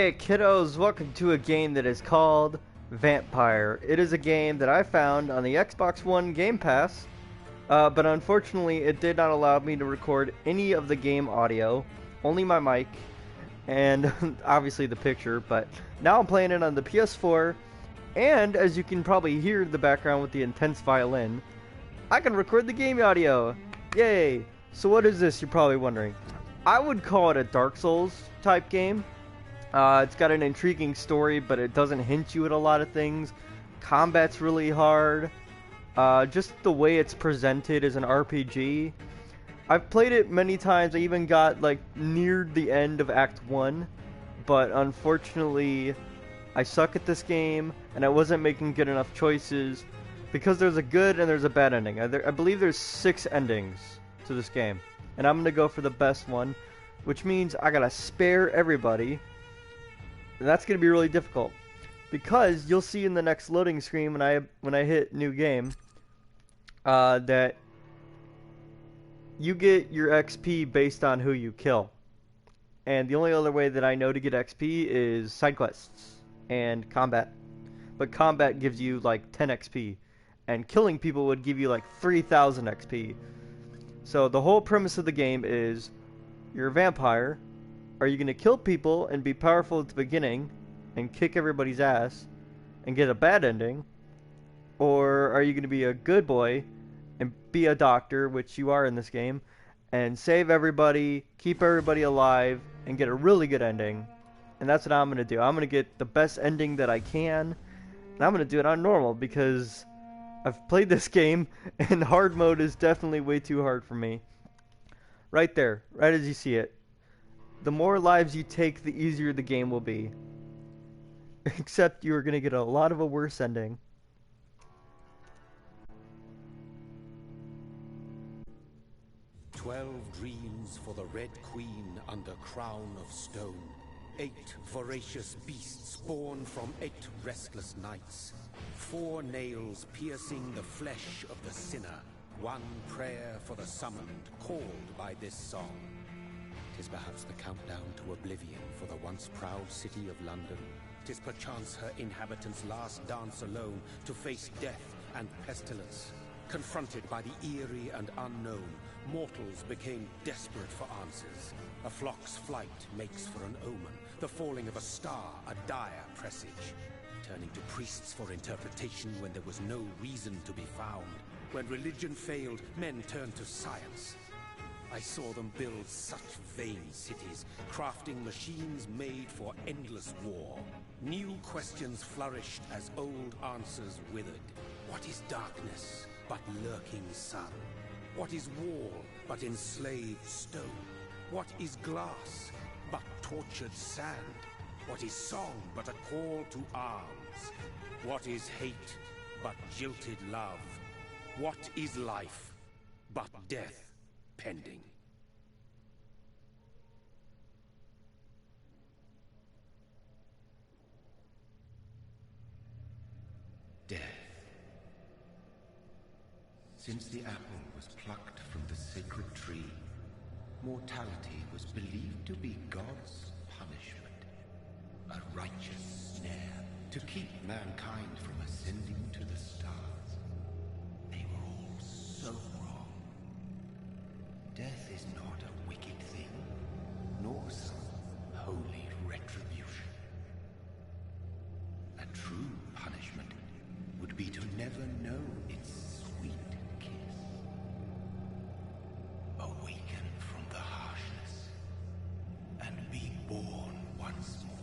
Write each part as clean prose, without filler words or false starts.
Hey kiddos, welcome to a game that is called Vampyr. It is a game that I found on the Xbox One Game Pass, but unfortunately it did not allow me to record any of the game audio, only my mic, and obviously the picture, but now I'm playing it on the PS4, and as you can probably hear in the background with the intense violin, I can record the game audio! Yay! So what is this, you're probably wondering? I would call it a Dark Souls type game. It's got an intriguing story, but it doesn't hint you at a lot of things. Combat's really hard. Just the way it's presented as an RPG. I've played it many times. I even got like near the end of Act 1, but unfortunately I suck at this game and I wasn't making good enough choices because there's a good and there's a bad ending. I believe there's 6 endings to this game, and I'm gonna go for the best one, which means I gotta spare everybody. And that's going to be really difficult because you'll see in the next loading screen when I hit new game that you get your XP based on who you kill. And the only other way that I know to get XP is side quests and combat. But combat gives you like 10 XP and killing people would give you like 3,000 XP. So the whole premise of the game is you're a vampire. Are you going to kill people and be powerful at the beginning and kick everybody's ass and get a bad ending? Or are you going to be a good boy and be a doctor, which you are in this game, and save everybody, keep everybody alive, and get a really good ending? And that's what I'm going to do. I'm going to get the best ending that I can, and I'm going to do it on normal because I've played this game and hard mode is definitely way too hard for me. Right there, right as you see it. The more lives you take, the easier the game will be. Except you're going to get a lot of a worse ending. "12 dreams for the Red Queen under crown of stone. 8 voracious beasts born from 8 restless nights. 4 nails piercing the flesh of the sinner. 1 prayer for the summoned, called by this song. 'Tis perhaps the countdown to oblivion for the once proud city of London. 'Tis perchance her inhabitants' last dance alone to face death and pestilence. Confronted by the eerie and unknown, mortals became desperate for answers. A flock's flight makes for an omen, the falling of a star a dire presage. Turning to priests for interpretation when there was no reason to be found. When religion failed, men turned to science. I saw them build such vain cities, crafting machines made for endless war. New questions flourished as old answers withered. What is darkness but lurking sun? What is wall but enslaved stone? What is glass but tortured sand? What is song but a call to arms? What is hate but jilted love? What is life but death pending? Death. Since the apple was plucked from the sacred tree, mortality was believed to be God's punishment, a righteous snare to keep mankind from ascending to the stars. They were all so wrong. Death is not a wicked thing, nor some holy retribution. A true punishment would be to never know its sweet kiss. Awaken from the harshness and be born once more.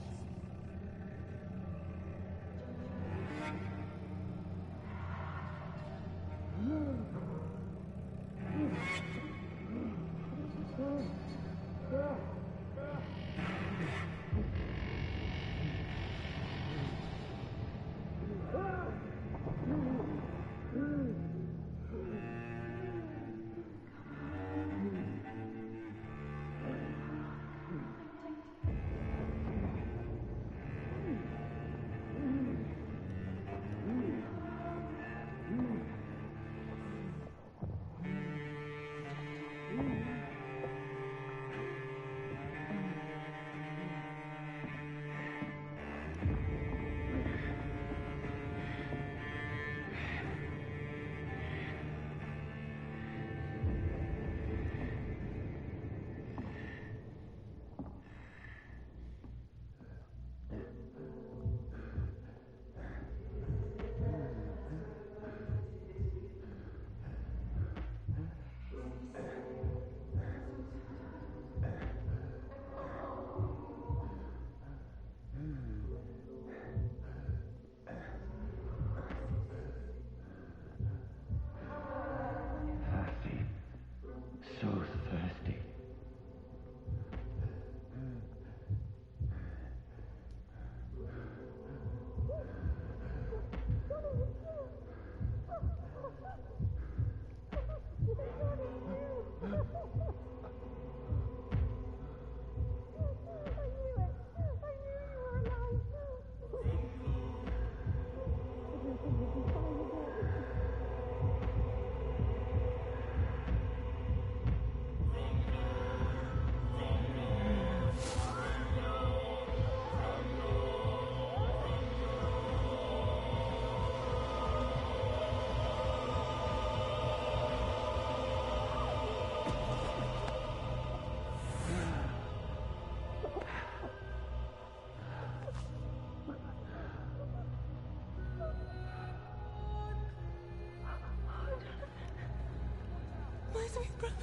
with me, brother.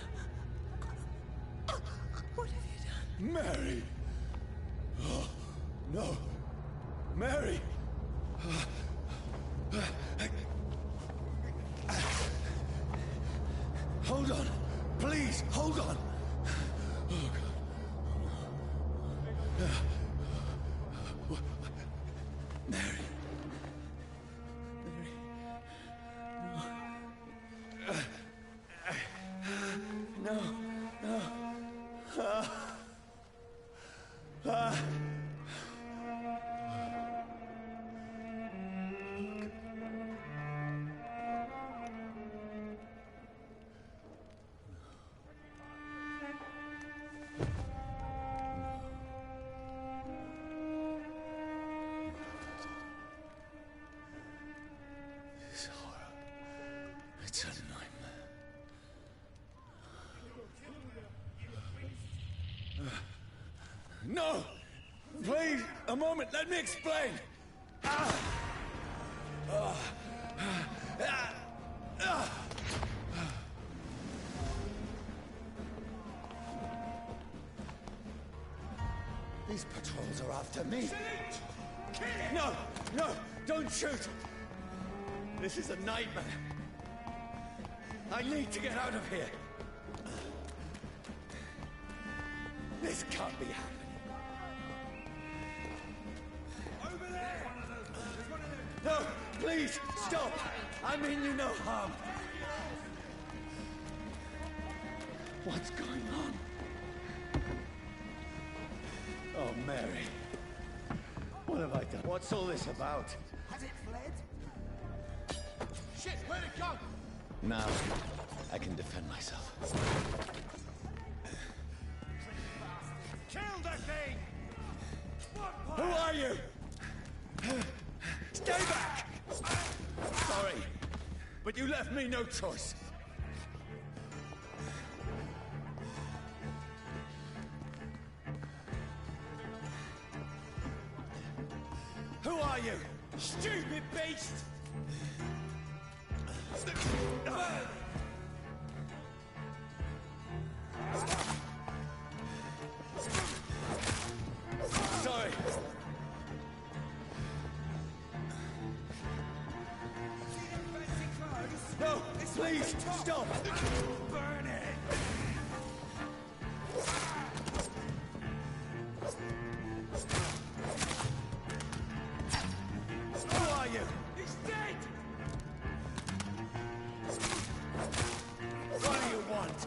What have you done? Mary! Oh, no. Mary! Hold on. Please, hold on. Oh, God. Mary. No. No. This horror. It's a nightmare. No! Please, a moment, let me explain! These patrols are after me. No! No! Don't shoot! This is a nightmare. I need to get out of here. This can't be happening. Over there! No! Please, stop! I mean you no harm. What's going on? Oh, Mary. What have I done? What's all this about? Has it fled? Shit, where'd it go? Now, I can defend myself. Kill the thing! Who are you? Stay back! Sorry, but you left me no choice. Who are you? Stupid beast! Sorry. No, please, stop! Burn it! Who are you? He's dead! What do you want?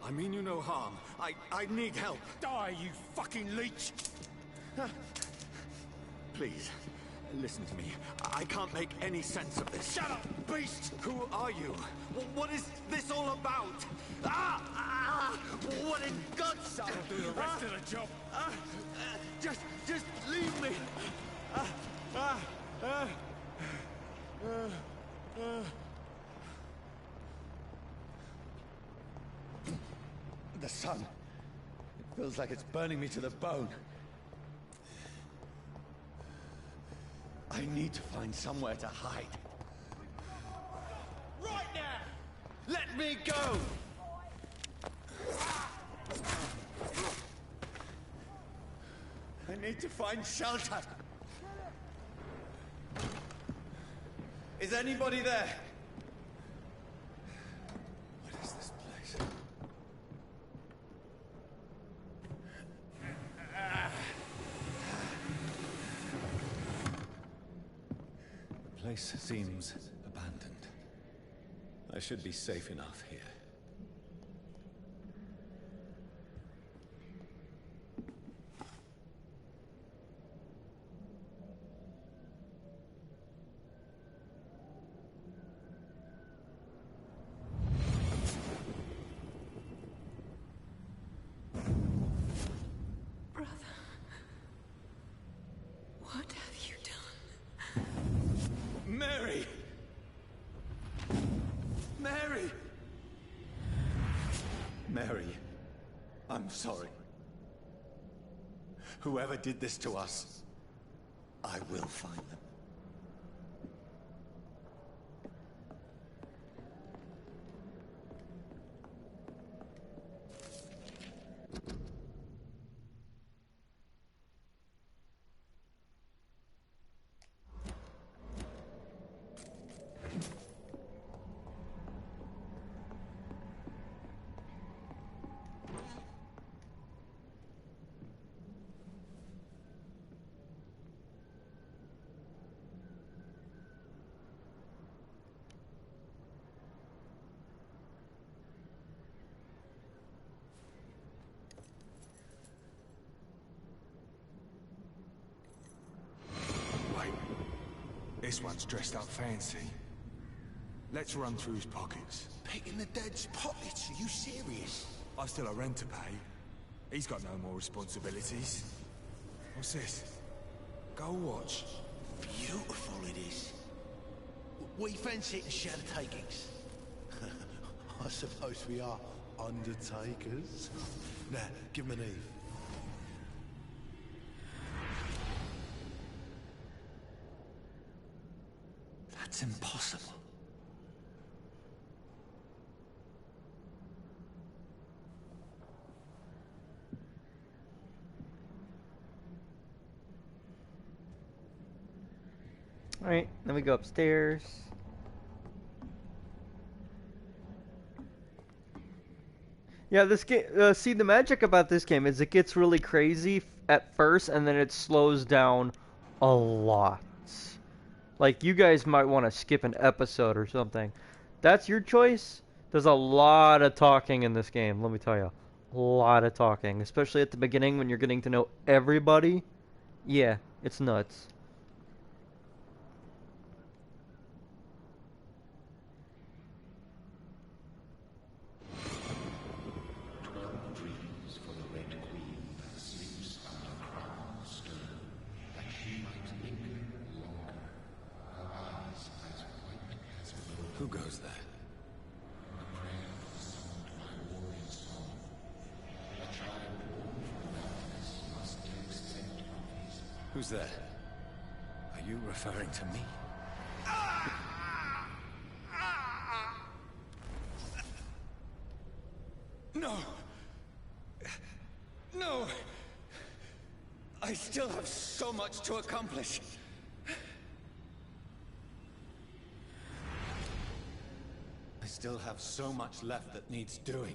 I mean you no harm. I need help. Die, you fucking leech! Please, listen to me. I can't make any sense of this. Shut up, beast! Who are you? What is this all about? What in God's name? I'll do the rest of the job. Just leave me. The sun. It feels like it's burning me to the bone. I need to find somewhere to hide. Right now! Let me go! I need to find shelter. Is anybody there? What is this place? The place seems abandoned. I should be safe enough here. Brother. What have you done? Mary! Mary! Mary, I'm sorry. Whoever did this to us, I will find them. This one's dressed up fancy. Let's run through his pockets. Picking the dead's pockets? Are you serious? I've still a rent to pay. He's got no more responsibilities. What's this? Gold watch. Beautiful it is. We fancy it and share the takings. I suppose we are undertakers. Now, give him an Eve. That's impossible. Alright, then we go upstairs. Yeah, this game, see, the magic about this game is it gets really crazy at first, and then it slows down a lot. Like, you guys might want to skip an episode or something. That's your choice. There's a lot of talking in this game, let me tell you. A lot of talking, especially at the beginning when you're getting to know everybody. Yeah, it's nuts. Who goes there? Who's there? Are you referring to me? No! No! I still have so much to accomplish. I still have so much left that needs doing.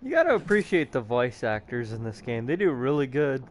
You gotta appreciate the voice actors in this game. They do really good.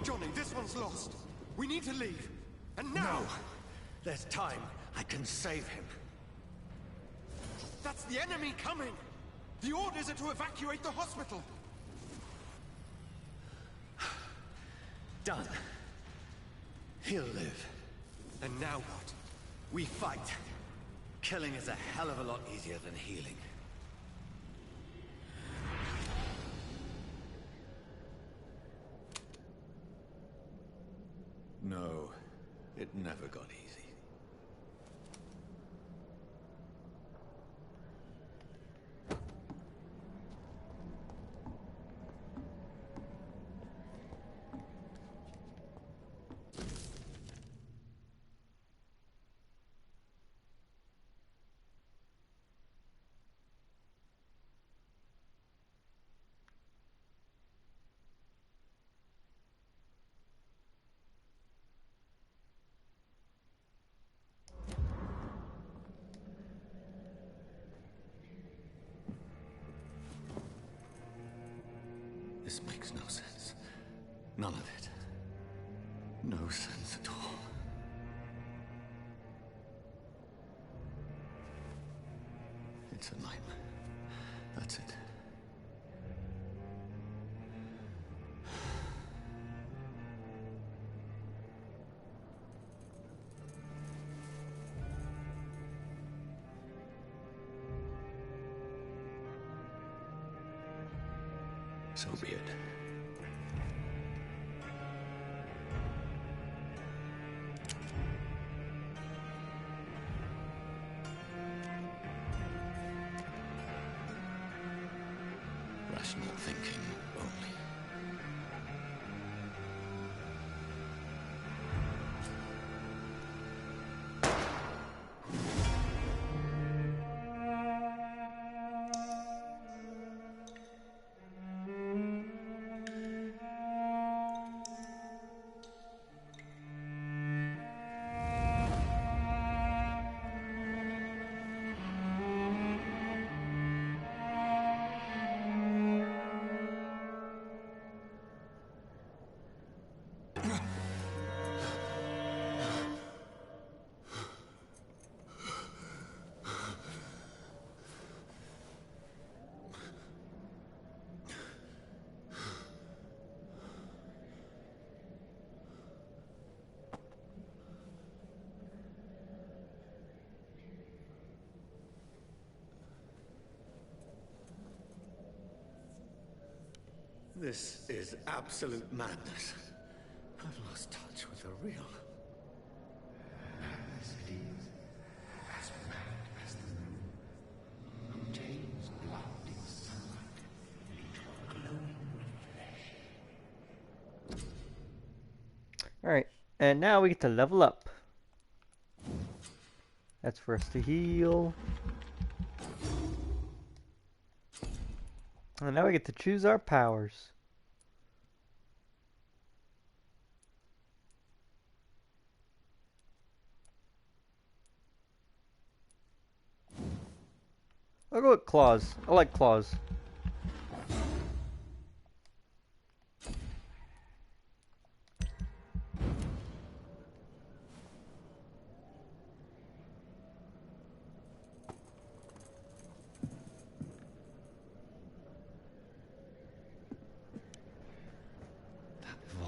Johnny, this one's lost. We need to leave. And now! No! There's time. I can save him. That's the enemy coming! The orders are to evacuate the hospital! Done. He'll live. And now what? We fight. Killing is a hell of a lot easier than healing. No, it never got easy. This makes no sense. None of it. No sense at all. It's a nightmare. That's it. So be it. Rational thinking only. This is absolute madness. I've lost touch with the real. Madness it is. As mad as the moon. Obtains blinding sunlight into a glowing reflection. Alright, and now we get to level up. That's for us to heal. And now we get to choose our powers. I'll go with claws. I like claws.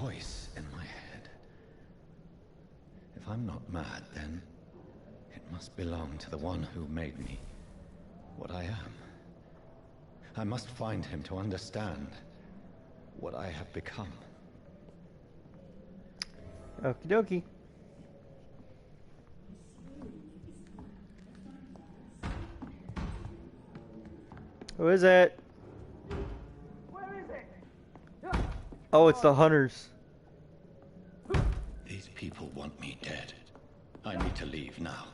Voice in my head. If I'm not mad, then it must belong to the one who made me what I am. I must find him to understand what I have become. Okie dokie. Who is it? Oh, it's the hunters. These people want me dead. I need to leave now.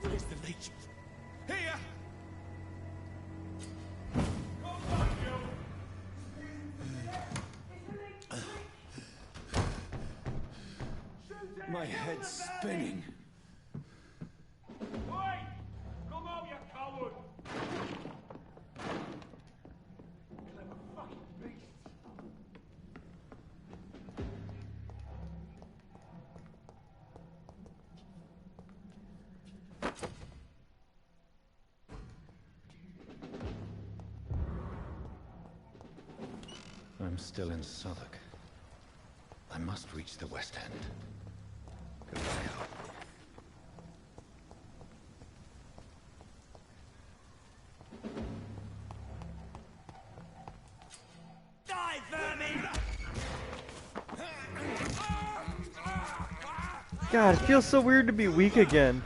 Where's the leech? Here! My head's spinning. Come out, you coward! Clever fucking beasts. I'm still in Southwark. I must reach the West End. Goodbye. Die, vermin! God, it feels so weird to be weak again.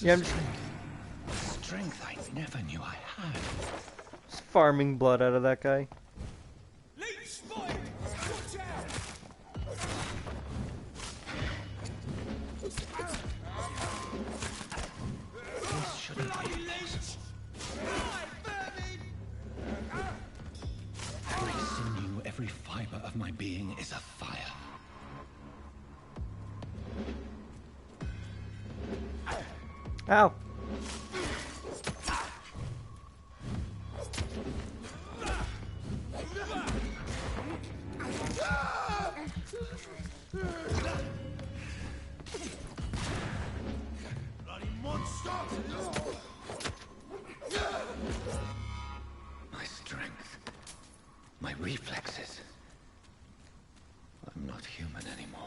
Yeah, I'm just Strength I never knew I had. farming blood out of that guy. Leech spotted! Watch out! This shouldn't be possible. Every sinew, every fiber of my being is afire. Ow. human anymore.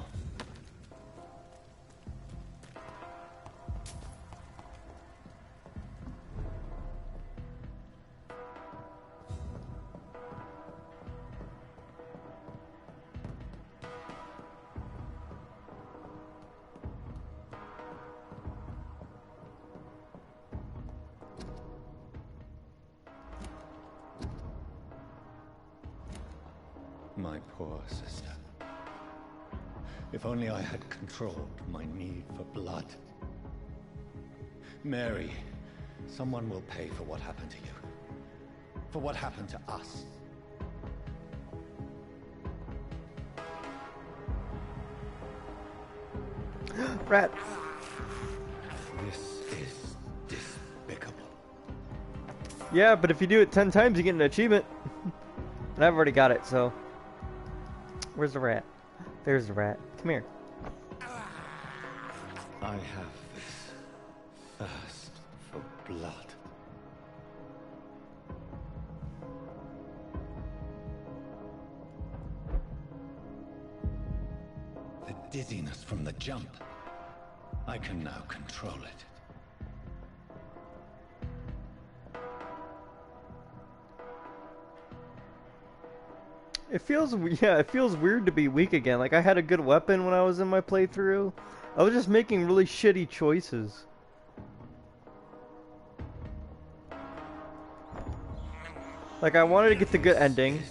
My poor sister. If only I had controlled my need for blood. Mary, someone will pay for what happened to you. For what happened to us. Rat. This is despicable. Yeah, but if you do it 10 times, you get an achievement. And I've already got it, so. Where's the rat? There's the rat. Come here. I have this thirst for blood. The dizziness from the jump. I can now control it. It feels, yeah, it feels weird to be weak again. Like, I had a good weapon when I was in my playthrough. I was just making really shitty choices. Like, I wanted to get the good ending.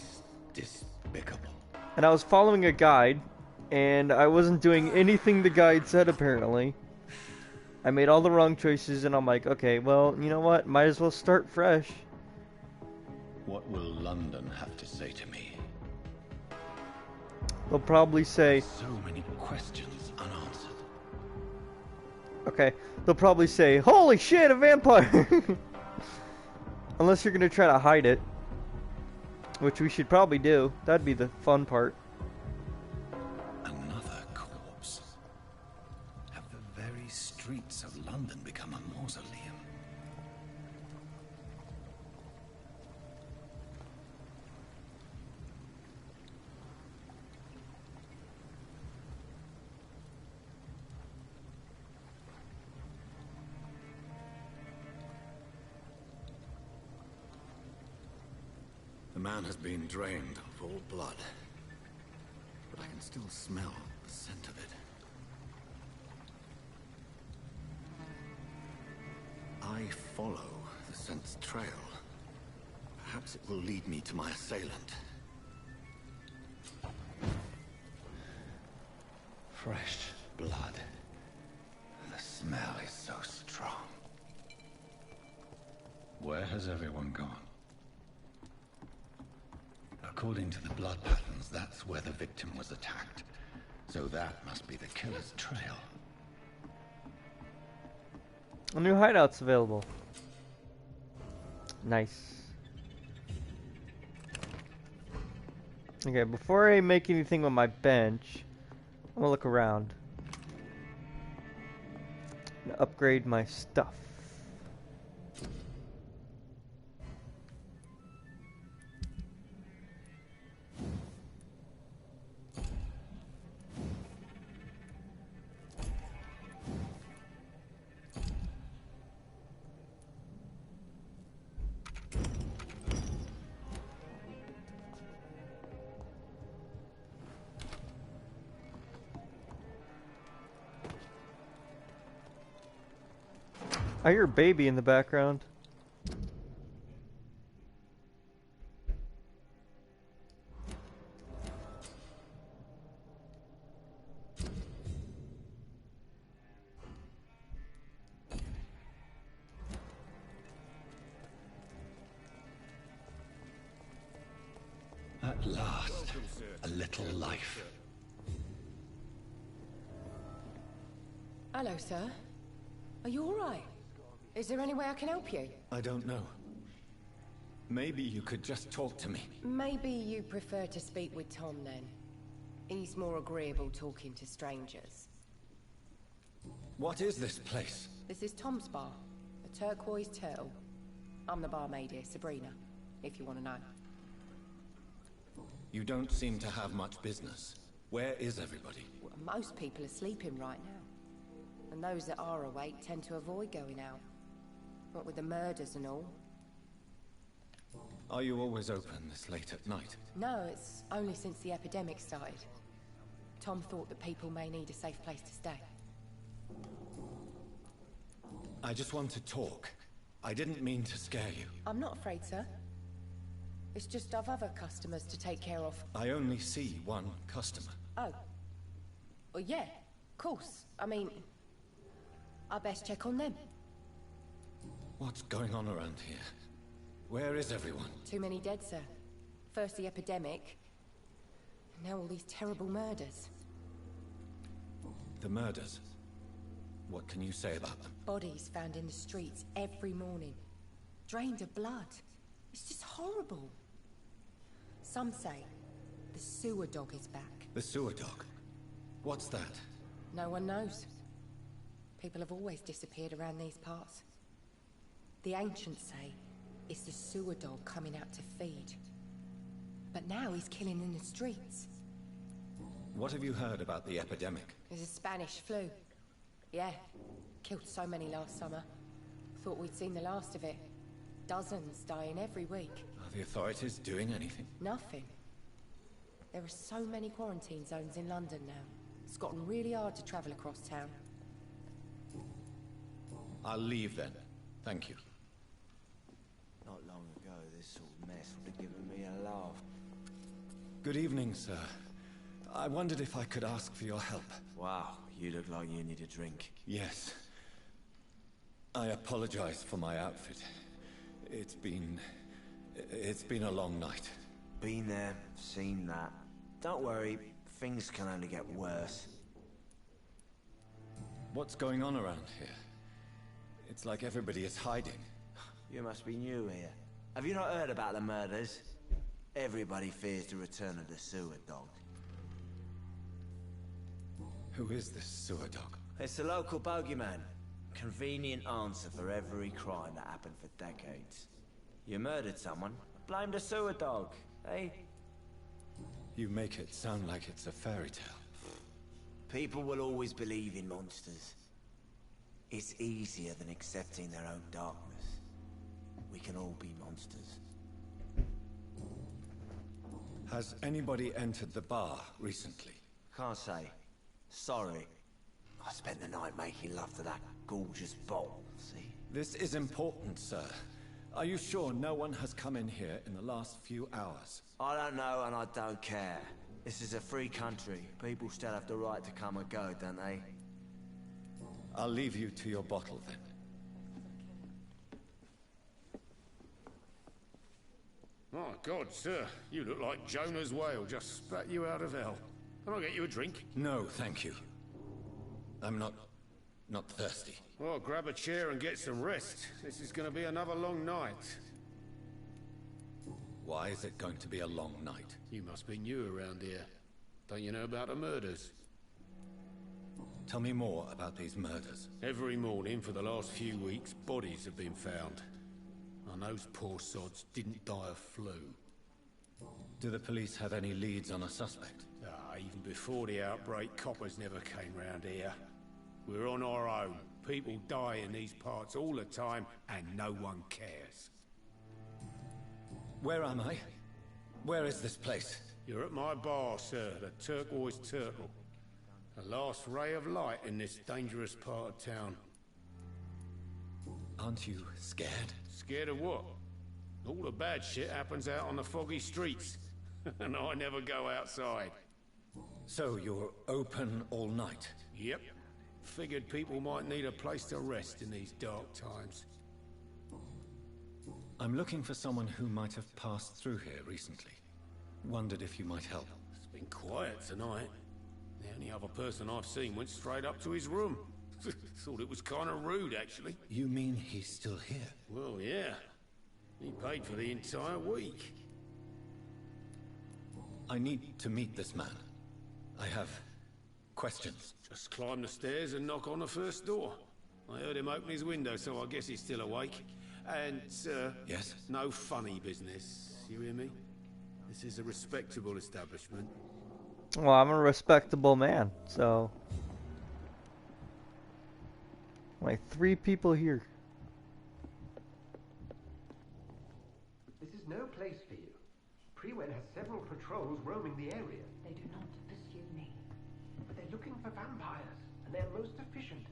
Despicable. And I was following a guide. And I wasn't doing anything the guide said, apparently. I made all the wrong choices, and I'm like, okay, well, you know what? Might as well start fresh. What will London have to say to me? They'll probably say... So many questions unanswered. Okay, they'll probably say, holy shit, a vampire! Unless you're gonna try to hide it. Which we should probably do. That'd be the fun part. Another corpse. Have the very streets of London become a mausoleum? The man has been drained of all blood, but I can still smell the scent of it. I follow the scent's trail. Perhaps it will lead me to my assailant. Fresh blood. The smell is so strong. Where has everyone gone? According to the blood patterns, that's where the victim was attacked. So that must be the killer's trail. A new hideout's available. Nice. Okay, before I make anything with my bench, I'm gonna look around. I'm gonna upgrade my stuff. I hear a baby in the background. At last, a little life. Hello, sir. Are you all right? Is there any way I can help you? I don't know. Maybe you could just talk to me. Maybe you prefer to speak with Tom, then. He's more agreeable talking to strangers. What is this place? This is Tom's bar, the Turquoise Turtle. I'm the barmaid here, Sabrina, if you want to know. You don't seem to have much business. Where is everybody? Well, most people are sleeping right now. And those that are awake tend to avoid going out. What with the murders and all. Are you always open this late at night? No, it's only since the epidemic started. Tom thought that people may need a safe place to stay. I just want to talk. I didn't mean to scare you. I'm not afraid, sir. It's just I've other customers to take care of. I only see one customer. Oh. Well, yeah, of course. I mean, I best check on them. What's going on around here? Where is everyone? Too many dead, sir. First the epidemic, now all these terrible murders. The murders? What can you say about them? Bodies found in the streets every morning. Drained of blood. It's just horrible. Some say the sewer dog is back. The sewer dog? What's that? No one knows. People have always disappeared around these parts. The ancients say it's the sewer dog coming out to feed. But now he's killing in the streets. What have you heard about the epidemic? There's a Spanish flu. Yeah. Killed so many last summer. Thought we'd seen the last of it. Dozens dying every week. Are the authorities doing anything? Nothing. There are so many quarantine zones in London now. It's gotten really hard to travel across town. I'll leave then. Thank you. Not long ago, this sort of mess would have given me a laugh. Good evening, sir. I wondered if I could ask for your help. Wow, you look like you need a drink. Yes. I apologize for my outfit. It's been a long night. Been there, seen that. Don't worry, things can only get worse. What's going on around here? It's like everybody is hiding. You must be new here. Have you not heard about the murders? Everybody fears the return of the sewer dog. Who is this sewer dog? It's the local bogeyman. Convenient answer for every crime that happened for decades. You murdered someone, blame the sewer dog, eh? You make it sound like it's a fairy tale. People will always believe in monsters. It's easier than accepting their own darkness. We can all be monsters. Has anybody entered the bar recently? Can't say. Sorry. I spent the night making love to that gorgeous bottle, see? This is important, sir. Are you sure no one has come in here in the last few hours? I don't know and I don't care. This is a free country. People still have the right to come and go, don't they? I'll leave you to your bottle then. My God, sir, you look like Jonah's whale just spat you out of hell. Can I get you a drink? No, thank you. I'm not thirsty. Well, grab a chair and get some rest. This is going to be another long night. Why is it going to be a long night? You must be new around here. Don't you know about the murders? Tell me more about these murders. Every morning for the last few weeks, bodies have been found. And those poor sods didn't die of flu. Do the police have any leads on a suspect? Even before the outbreak, coppers never came round here. We're on our own. People die in these parts all the time, and no one cares. Where am I? Where is this place? You're at my bar, sir, the Turquoise Turtle. The last ray of light in this dangerous part of town. Aren't you scared? Scared of what? All the bad shit happens out on the foggy streets. And I never go outside. So you're open all night? Yep. Figured people might need a place to rest in these dark times. I'm looking for someone who might have passed through here recently. Wondered if you might help. It's been quiet tonight. The only other person I've seen went straight up to his room. Thought it was kind of rude, actually. You mean he's still here? Well, yeah. He paid for the entire week. I need to meet this man. I have questions. Just climb the stairs and knock on the first door. I heard him open his window, so I guess he's still awake. And, Yes? no funny business. You hear me? This is a respectable establishment. Well, I'm a respectable man, so... Like 3 people here. This is no place for you. Prewen has several patrols roaming the area. They do not pursue me. But they're looking for vampires, and they're most efficient.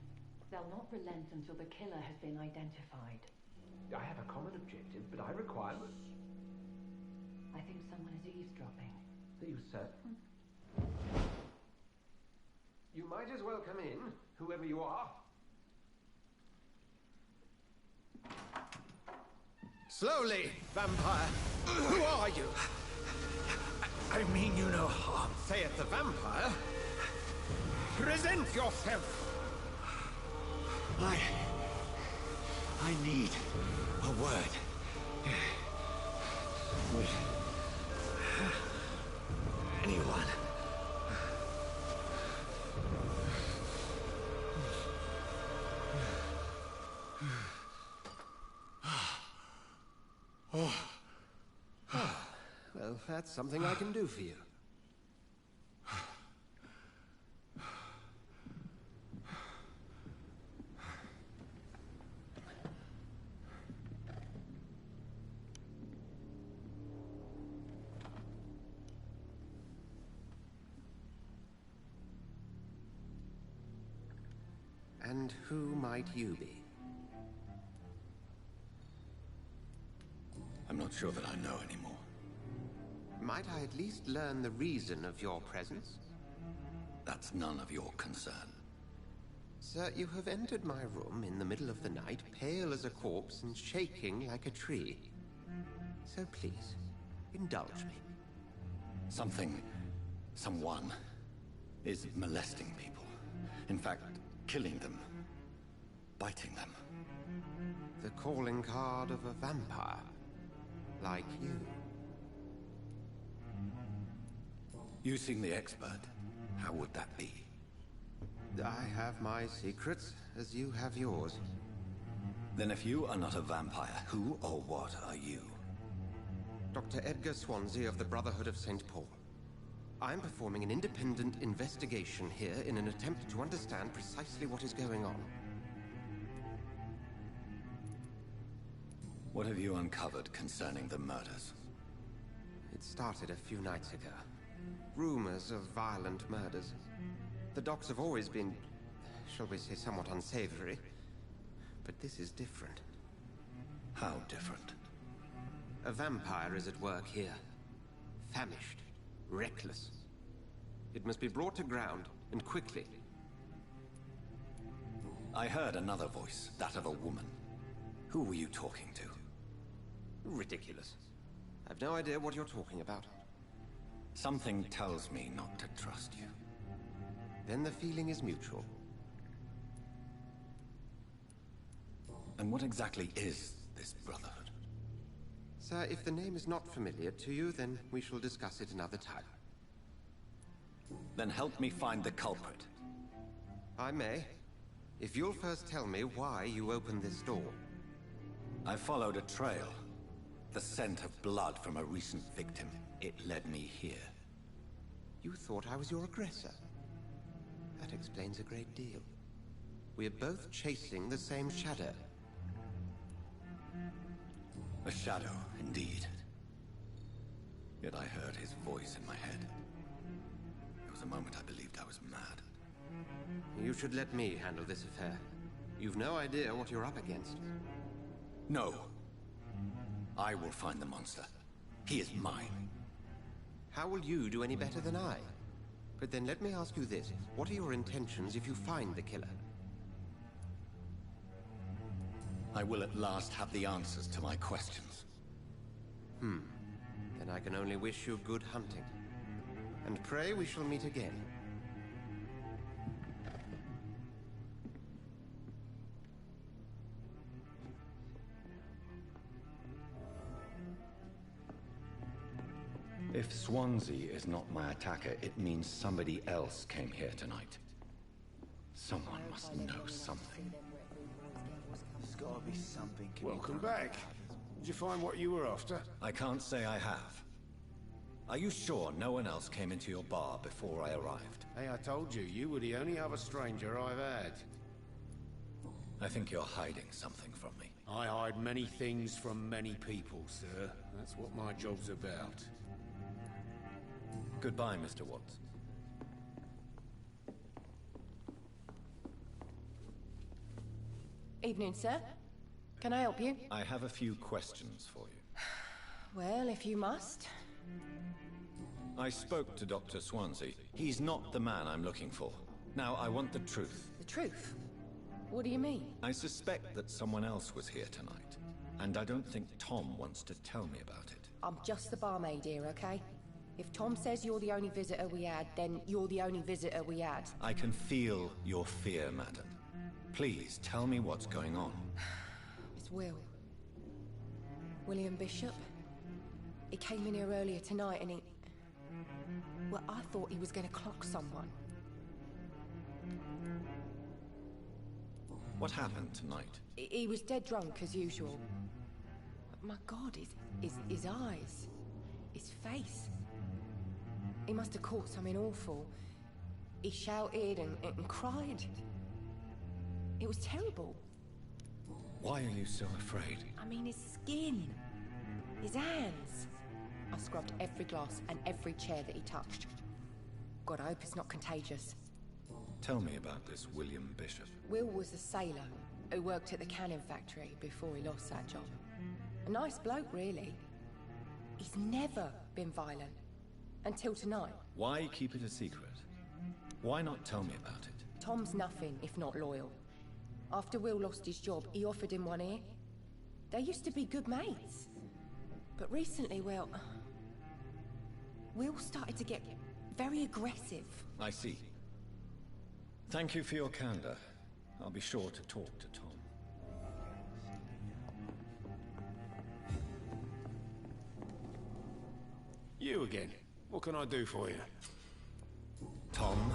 They'll not relent until the killer has been identified. I have a common objective, but I require... I think someone is eavesdropping. Are you certain? You might as well come in, whoever you are. Slowly, vampire. Who are you? I mean you no harm. Saith the vampire. Present yourself. I need a word. With anyone. Well, that's something I can do for you. And who might you be? I'm not sure that I know anymore. Might I at least learn the reason of your presence? That's none of your concern. Sir, you have entered my room in the middle of the night, pale as a corpse and shaking like a tree. So please, indulge me. Someone is molesting people. In fact, killing them. Biting them. The calling card of a vampire. Like you. You seem the expert. How would that be? I have my secrets, as you have yours. Then if you are not a vampire, who or what are you? Dr. Edgar Swansea of the Brotherhood of St. Paul. I'm performing an independent investigation here in an attempt to understand precisely what is going on. What have you uncovered concerning the murders? It started a few nights ago. Rumors of violent murders. The docks have always been, shall we say, somewhat unsavory. But this is different. How different? A vampire is at work here. Famished. Reckless. It must be brought to ground, and quickly. I heard another voice, that of a woman. Who were you talking to? Ridiculous. I've no idea what you're talking about. Something tells me not to trust you. Then the feeling is mutual. And what exactly is this Brotherhood? Sir, if the name is not familiar to you, then we shall discuss it another time. Then help me find the culprit. I may. If you'll first tell me why you opened this door. I followed a trail. The scent of blood from a recent victim. It led me here. You thought I was your aggressor. That explains a great deal. We are both chasing the same shadow. A shadow, indeed. Yet I heard his voice in my head. There was a moment I believed I was mad. You should let me handle this affair. You've no idea what you're up against. No. I will find the monster. He is mine. How will you do any better than I? But then let me ask you this. What are your intentions if you find the killer? I will at last have the answers to my questions. Then I can only wish you good hunting. And pray we shall meet again. If Swansea is not my attacker, it means somebody else came here tonight. Someone must know something. There's gotta be something. Welcome back. Did you find what you were after? I can't say I have. Are you sure no one else came into your bar before I arrived? Hey, I told you, you were the only other stranger I've had. I think you're hiding something from me. I hide many things from many people, sir. That's what my job's about. Goodbye, Mr. Watts. Evening, sir. Can I help you? I have a few questions for you. Well, if you must. I spoke to Dr. Swansea. He's not the man I'm looking for. Now, I want the truth. The truth? What do you mean? I suspect that someone else was here tonight, and I don't think Tom wants to tell me about it. I'm just the barmaid here, okay? If Tom says you're the only visitor we had, then you're the only visitor we had. I can feel your fear, madam. Please, tell me what's going on. It's William Bishop. He came in here earlier tonight and he... Well, I thought he was going to clock someone. What happened tonight? He was dead drunk, as usual. But my God, his eyes. His face. He must have caught something awful. He shouted and cried. It was terrible. Why are you so afraid? I mean, his skin. His hands. I scrubbed every glass and every chair that he touched. God, I hope it's not contagious. Tell me about this William Bishop. Will was a sailor who worked at the cannon factory before he lost that job. A nice bloke, really. He's never been violent. Until tonight. Why keep it a secret? Why not tell me about it? Tom's nothing if not loyal. After Will lost his job, he offered him one ear. They used to be good mates. But recently, well... Will started to get very aggressive. I see. Thank you for your candor. I'll be sure to talk to Tom. You again. What can I do for you? Tom,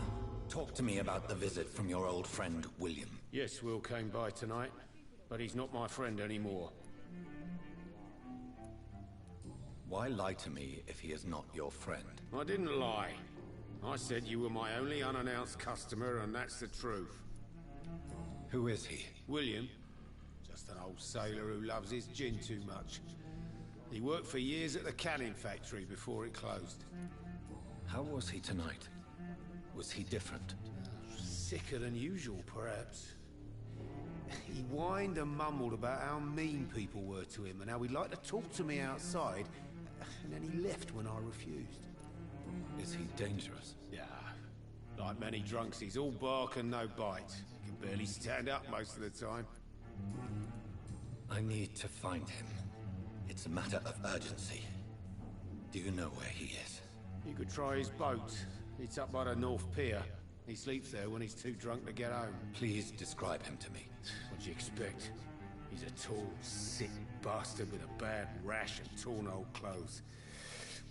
talk to me about the visit from your old friend, William. Yes, Will came by tonight, but he's not my friend anymore. Why lie to me if he is not your friend? I didn't lie. I said you were my only unannounced customer, and that's the truth. Who is he? William. Just an old sailor who loves his gin too much. He worked for years at the cannon factory before it closed. How was he tonight? Was he different? Sicker than usual, perhaps. He whined and mumbled about how mean people were to him and how he'd like to talk to me outside, and then he left when I refused. Is he dangerous? Yeah. Like many drunks, he's all bark and no bite. He can barely stand up most of the time. I need to find him. It's a matter of urgency. Do you know where he is? You could try his boat. It's up by the North Pier. He sleeps there when he's too drunk to get home. Please describe him to me. What do you expect? He's a tall, sick bastard with a bad rash and torn old clothes.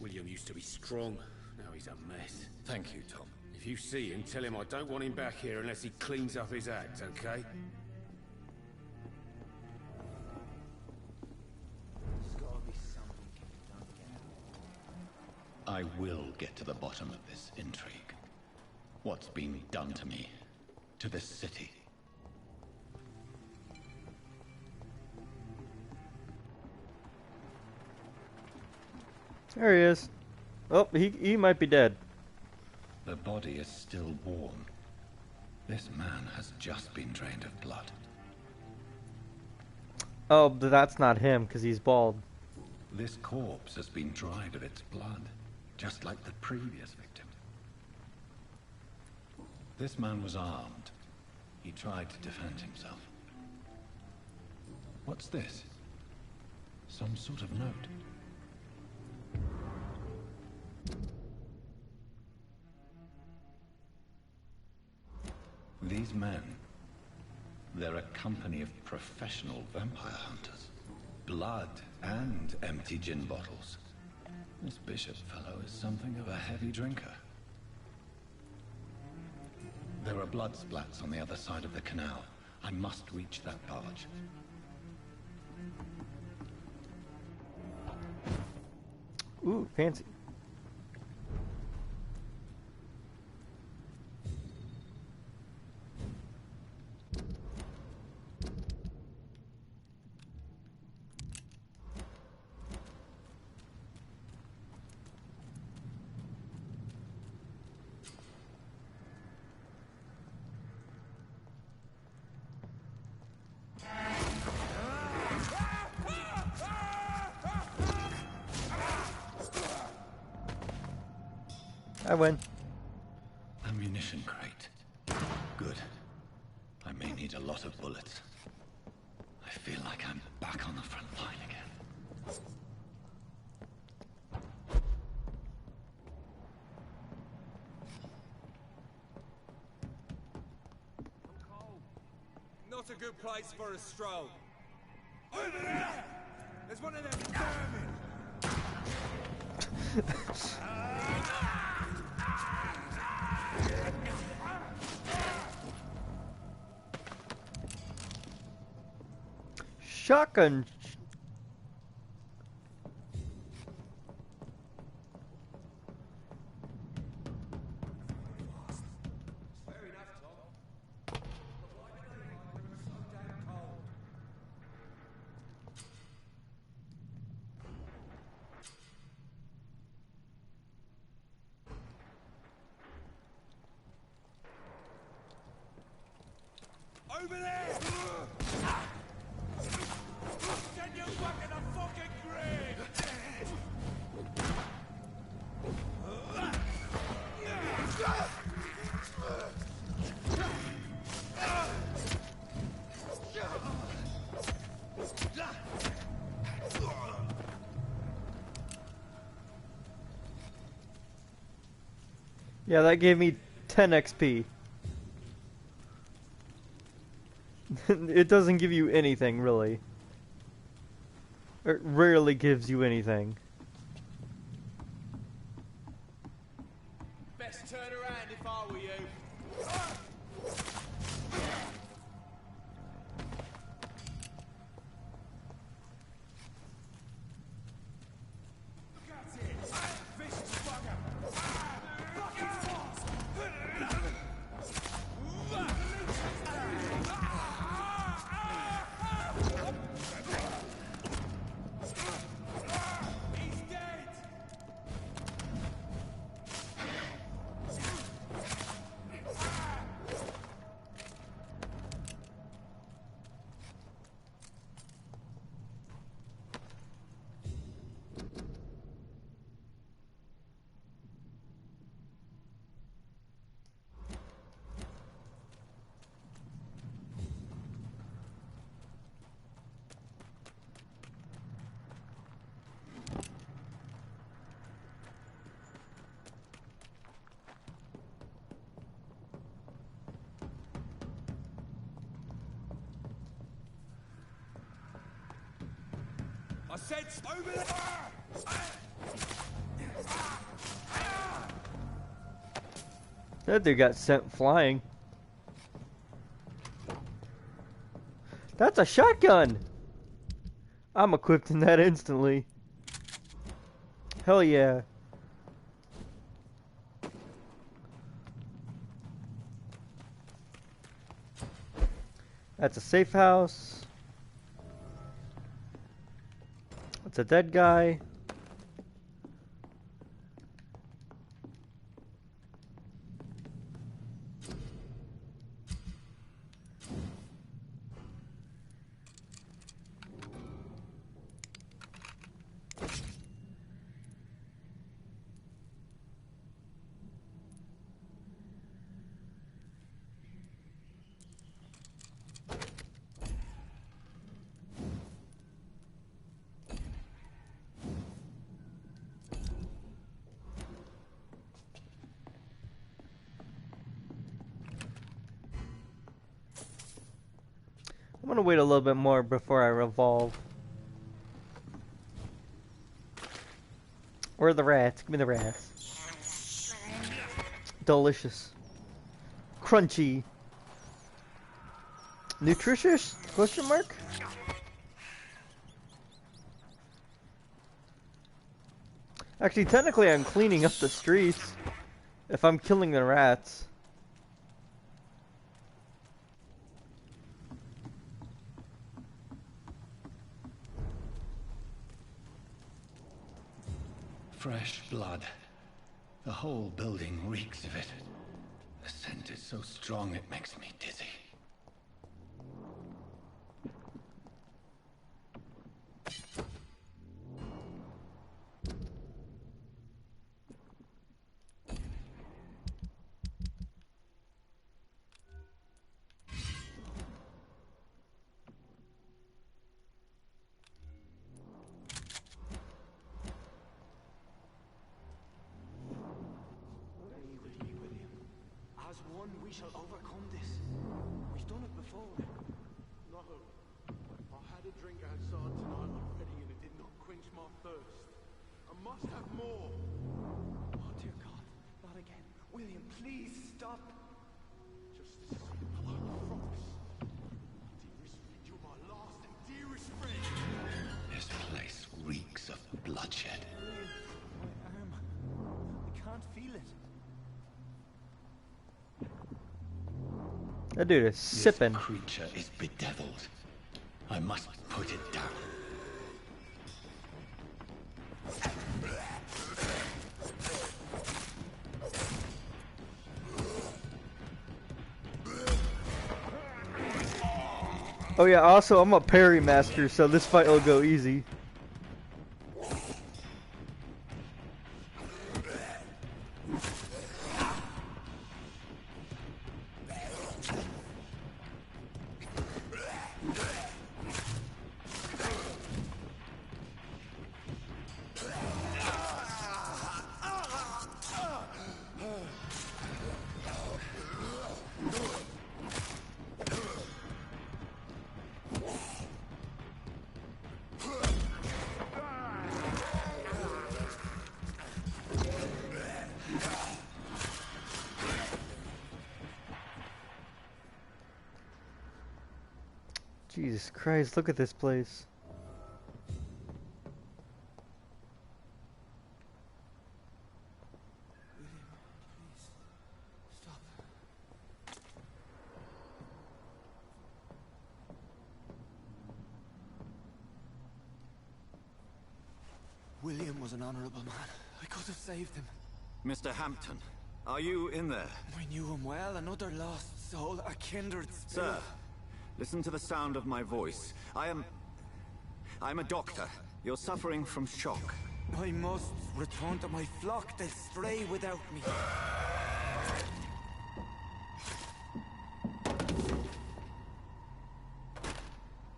William used to be strong. Now he's a mess. Thank you, Tom. If you see him, tell him I don't want him back here unless he cleans up his act, okay? I will get to the bottom of this intrigue. What's been done to me, to this city. There he is. Oh, he might be dead. The body is still warm. This man has just been drained of blood. Oh, but that's not him, because he's bald. This corpse has been dried of its blood, just like the previous victim. This man was armed. He tried to defend himself. What's this? Some sort of note. These men, they're a company of professional vampire hunters. Blood and empty gin bottles. This Bishop fellow is something of a heavy drinker. There are blood splats on the other side of the canal. I must reach that barge. Ooh, fancy. I win. Ammunition crate. Good. I may need a lot of bullets. I feel like I'm back on the front line again. Not a good place for a stroll. Over there! There's one of them vermin! Shotgun. Over there! Get you back in the fucking grave! Yeah, that gave me 10 XP. It doesn't give you anything, really. It rarely gives you anything. Best turn around if I were you. That's it! Vicious bugger! Fucking fast! He's dead! I said over there! That dude got sent flying. That's a shotgun! I'm equipped in that instantly. Hell yeah. That's a safe house. That's a dead guy. I'm gonna wait a little bit more before I revolve. Where are the rats? Give me the rats. Delicious. Crunchy. Nutritious? Question mark? Actually, technically I'm cleaning up the streets if I'm killing the rats. Fresh blood. The whole building reeks of it. The scent is so strong it makes me dizzy. As one, we shall overcome this. We've done it before. No. I had a drink outside tonight already and it did not quench my thirst. I must have more. Oh, dear God. Not again. William, please stop. Justice is required from us. Dearest friend, you're my last and dearest friend. This place reeks of bloodshed. My arm. I can't feel it. That dude is sipping. This creature is bedeviled. I must put it down. Oh yeah, also I'm a parry master, so this fight will go easy. Jesus Christ, look at this place. William, please. Stop. William was an honorable man. I could have saved him. Mr. Hampton, are you in there? I knew him well, another lost soul, a kindred spirit. Sir, listen to the sound of my voice. I'm a doctor. You're suffering from shock. I must return to my flock. They'll stray without me.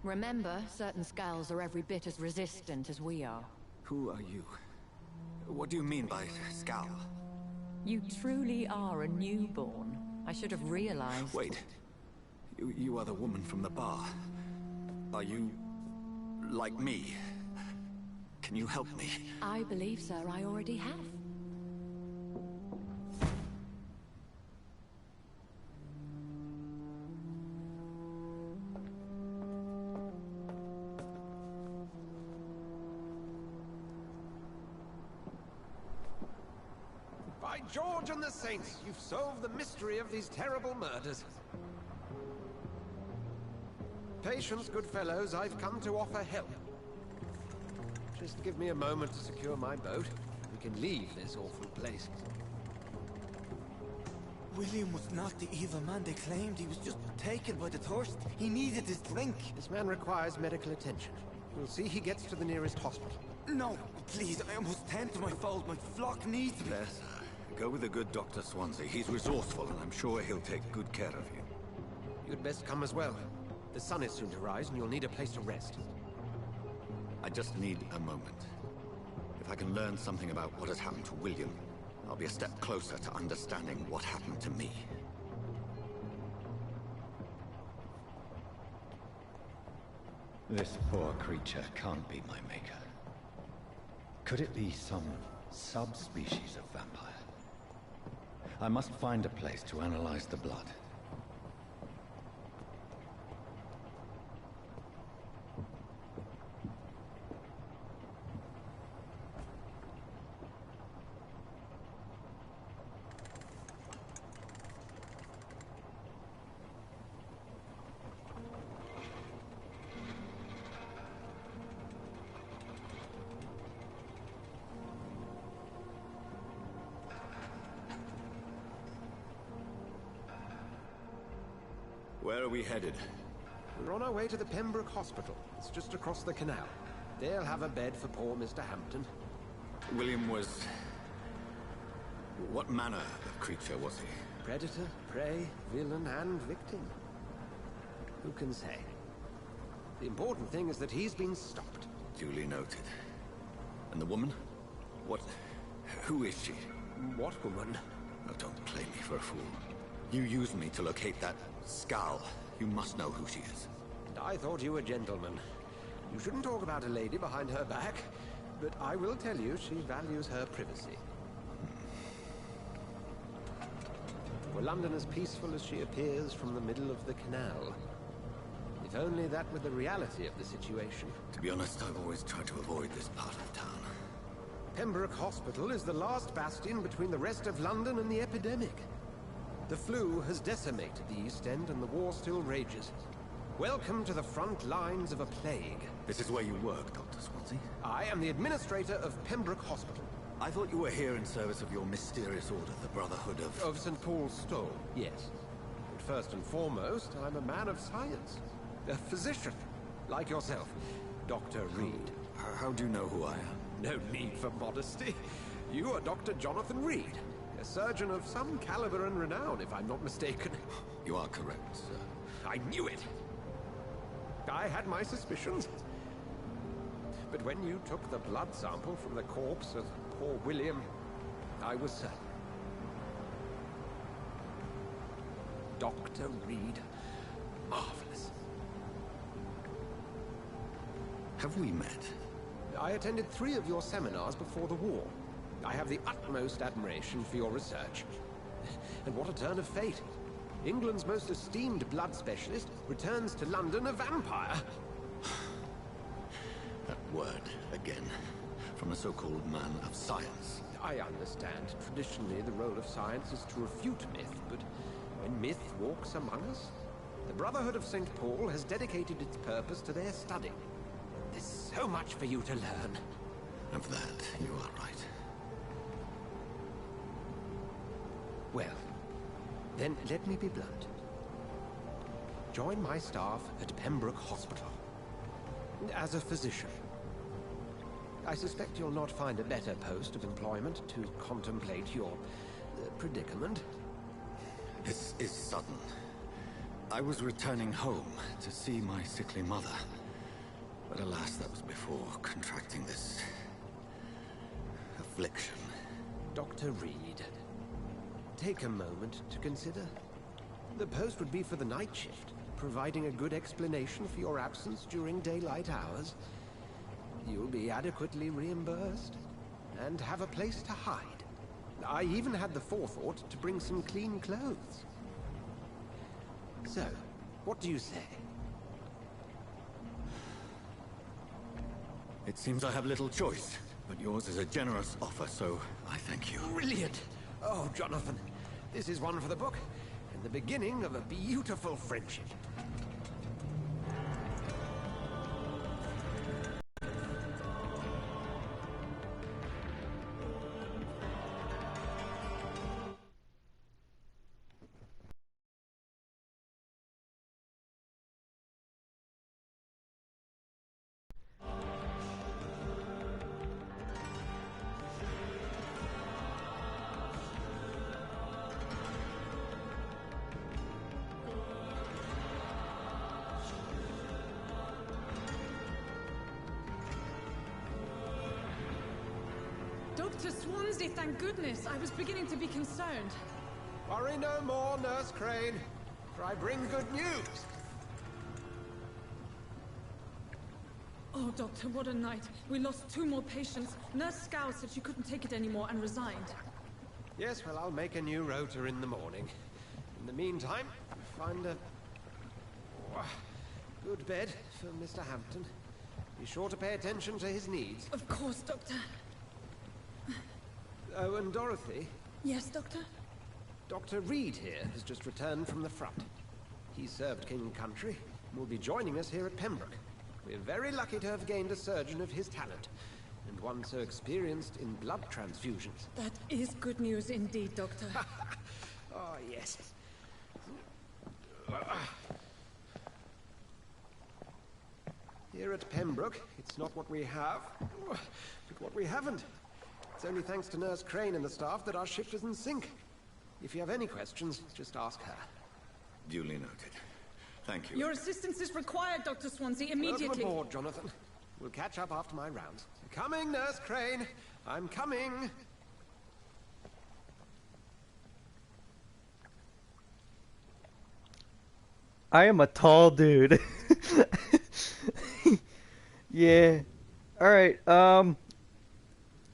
Remember, certain skals are every bit as resistant as we are. Who are you? What do you mean by skal? You truly are a newborn. I should have realized. Wait. You are the woman from the bar. Are you like me? Can you help me? I believe, sir, I already have. By George and the Saints, you've solved the mystery of these terrible murders. Patience, good fellows, I've come to offer help. Just give me a moment to secure my boat. We can leave this awful place. William was not the evil man they claimed. He was just taken by the thirst. He needed his drink. This man requires medical attention. We'll see he gets to the nearest hospital. No, please, I must tend to my fold. My flock needs me. There, sir. Go with the good Dr. Swansea. He's resourceful, and I'm sure he'll take good care of you. You'd best come as well. The sun is soon to rise, and you'll need a place to rest. I just need a moment. If I can learn something about what has happened to William, I'll be a step closer to understanding what happened to me. This poor creature can't be my maker. Could it be some subspecies of vampire? I must find a place to analyze the blood. Where are we headed? We're on our way to the Pembroke Hospital. It's just across the canal. They'll have a bed for poor Mr. Hampton. William was... What manner of creature was he? Predator, prey, villain, and victim. Who can say? The important thing is that he's been stopped. Duly noted. And the woman? What... Who is she? What woman? Oh, don't play me for a fool. You used me to locate that Skal. You must know who she is. I thought you a gentleman. You shouldn't talk about a lady behind her back, but I will tell you she values her privacy. Were London as peaceful as she appears from the middle of the canal? If only that were the reality of the situation. To be honest, I've always tried to avoid this part of town. Pembroke Hospital is the last bastion between the rest of London and the epidemic. The flu has decimated the East End and the war still rages. Welcome to the front lines of a plague. This is where you work, Dr. Swansea? I am the administrator of Pembroke Hospital. I thought you were here in service of your mysterious order, the Brotherhood of... Of St. Paul's Stole, yes. But first and foremost, I'm a man of science. A physician, like yourself, Dr. Reed. How do you know who I am? No need for modesty. You are Dr. Jonathan Reed, a surgeon of some caliber and renown, if I'm not mistaken. You are correct, sir. I knew it! I had my suspicions. But when you took the blood sample from the corpse of poor William, I was certain. Dr. Reed. Marvelous. Have we met? I attended 3 of your seminars before the war. I have the utmost admiration for your research. And what a turn of fate. England's most esteemed blood specialist returns to London a vampire. That word, again, from a so-called man of science. I understand. Traditionally, the role of science is to refute myth, but when myth walks among us, the Brotherhood of St. Paul has dedicated its purpose to their study. There's so much for you to learn. Of that, you are right. Well, then let me be blunt. Join my staff at Pembroke Hospital. As a physician. I suspect you'll not find a better post of employment to contemplate your predicament. This is sudden. I was returning home to see my sickly mother. But alas, that was before contracting this... affliction. Dr. Reed, take a moment to consider. The post would be for the night shift, providing a good explanation for your absence during daylight hours. You'll be adequately reimbursed, and have a place to hide. I even had the forethought to bring some clean clothes. So, what do you say? It seems I have little choice, but yours is a generous offer, so I thank you. Brilliant! Oh, Jonathan, this is one for the book, and the beginning of a beautiful friendship. Dr. Swansea, thank goodness. I was beginning to be concerned. Worry no more, Nurse Crane, for I bring good news. Oh, Doctor, what a night. We lost 2 more patients. Nurse Skals said she couldn't take it anymore and resigned. Yes, well, I'll make a new rota in the morning. In the meantime, find a good bed for Mr. Hampton. Be sure to pay attention to his needs. Of course, Doctor. Oh, and Dorothy? Yes, Doctor? Dr. Reed here has just returned from the front. He served King and Country and will be joining us here at Pembroke. We're very lucky to have gained a surgeon of his talent, and one so experienced in blood transfusions. That is good news indeed, Doctor. Oh, yes. Here at Pembroke, it's not what we have, but what we haven't. It's only thanks to Nurse Crane and the staff that our ship is in sync. If you have any questions, just ask her. Duly noted. Thank you. Your assistance is required, Dr. Swansea, immediately. Welcome aboard, Jonathan. We'll catch up after my rounds. Coming, Nurse Crane. I'm coming. I am a tall dude. Yeah. Alright, I'm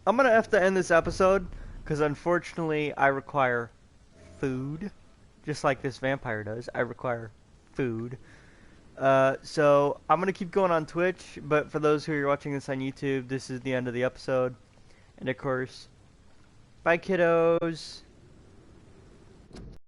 gonna have to end this episode, because unfortunately I require food. Just like this vampire does, I require food. So I'm gonna keep going on Twitch, but for those who are watching this on YouTube, this is the end of the episode. And of course, bye kiddos!